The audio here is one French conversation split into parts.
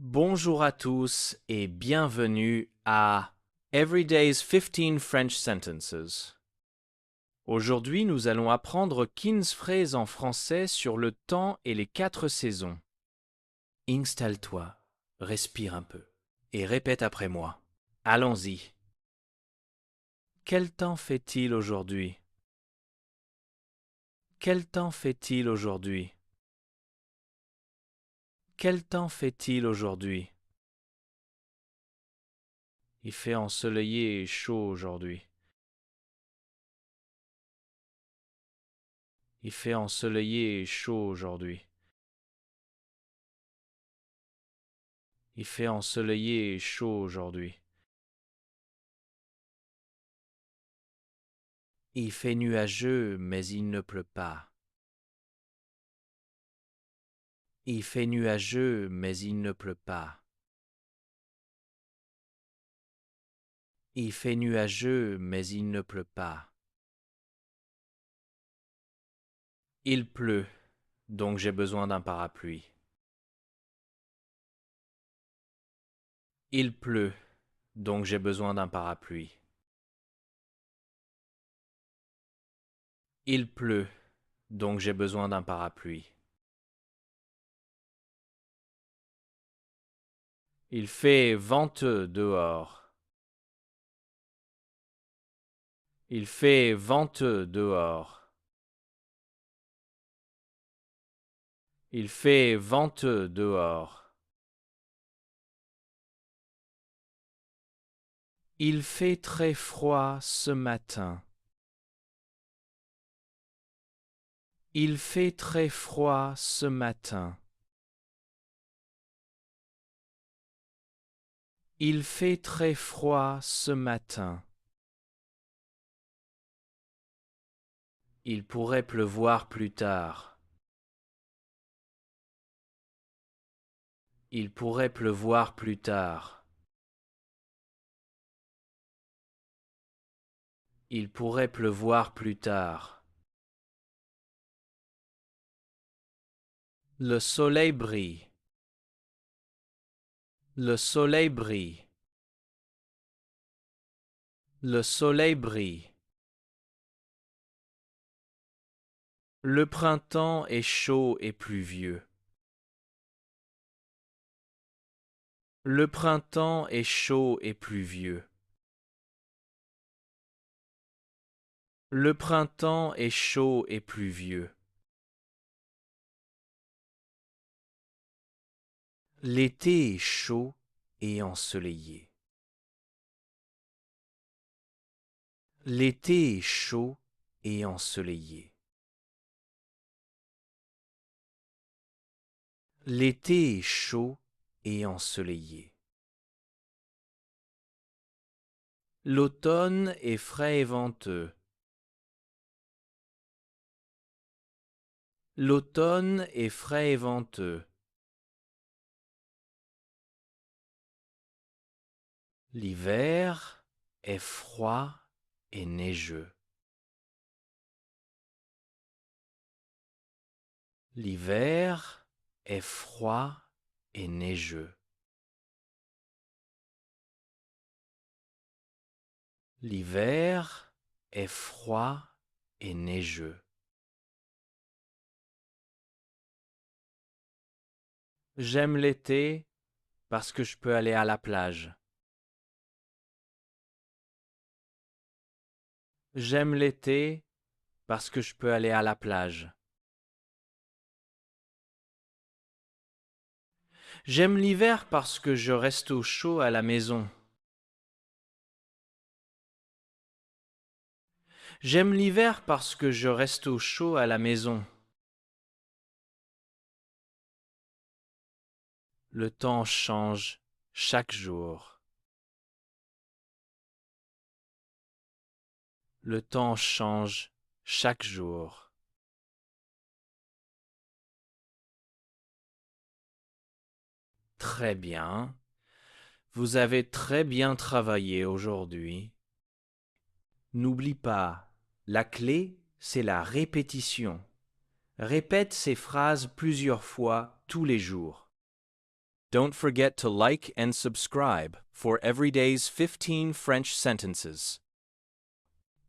Bonjour à tous et bienvenue à Everyday's 15 French Sentences. Aujourd'hui, nous allons apprendre 15 phrases en français sur le temps et les 4 saisons. Installe-toi, respire un peu et répète après moi. Allons-y. Quel temps fait-il aujourd'hui? Quel temps fait-il aujourd'hui? Quel temps fait-il aujourd'hui? Il fait ensoleillé et chaud aujourd'hui. Il fait ensoleillé et chaud aujourd'hui. Il fait ensoleillé et chaud aujourd'hui. Il fait nuageux, mais il ne pleut pas. Il fait nuageux, mais il ne pleut pas. Il fait nuageux, mais il ne pleut pas. Il pleut, donc j'ai besoin d'un parapluie. Il pleut, donc j'ai besoin d'un parapluie. Il pleut, donc j'ai besoin d'un parapluie. Il fait venteux dehors. Il fait venteux dehors. Il fait venteux dehors. Il fait très froid ce matin. Il fait très froid ce matin. Il fait très froid ce matin. Il pourrait pleuvoir plus tard. Il pourrait pleuvoir plus tard. Il pourrait pleuvoir plus tard. Le soleil brille. Le soleil brille. Le soleil brille. Le printemps est chaud et pluvieux. Le printemps est chaud et pluvieux. Le printemps est chaud et pluvieux. L'été est chaud et ensoleillé. L'été est chaud et ensoleillé. L'été est chaud et ensoleillé. L'automne est frais et venteux. L'automne est frais et venteux. L'hiver est froid et neigeux. L'hiver est froid et neigeux. L'hiver est froid et neigeux. J'aime l'été parce que je peux aller à la plage. J'aime l'été parce que je peux aller à la plage. J'aime l'hiver parce que je reste au chaud à la maison. J'aime l'hiver parce que je reste au chaud à la maison. Le temps change chaque jour. Le temps change chaque jour. Très bien. Vous avez très bien travaillé aujourd'hui. N'oublie pas, la clé, c'est la répétition. Répète ces phrases plusieurs fois tous les jours. Don't forget to like and subscribe for Everyday's 15 French sentences.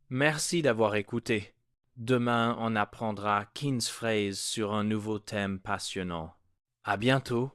Merci d'avoir écouté. Demain, on apprendra 15 phrases sur un nouveau thème passionnant. À bientôt.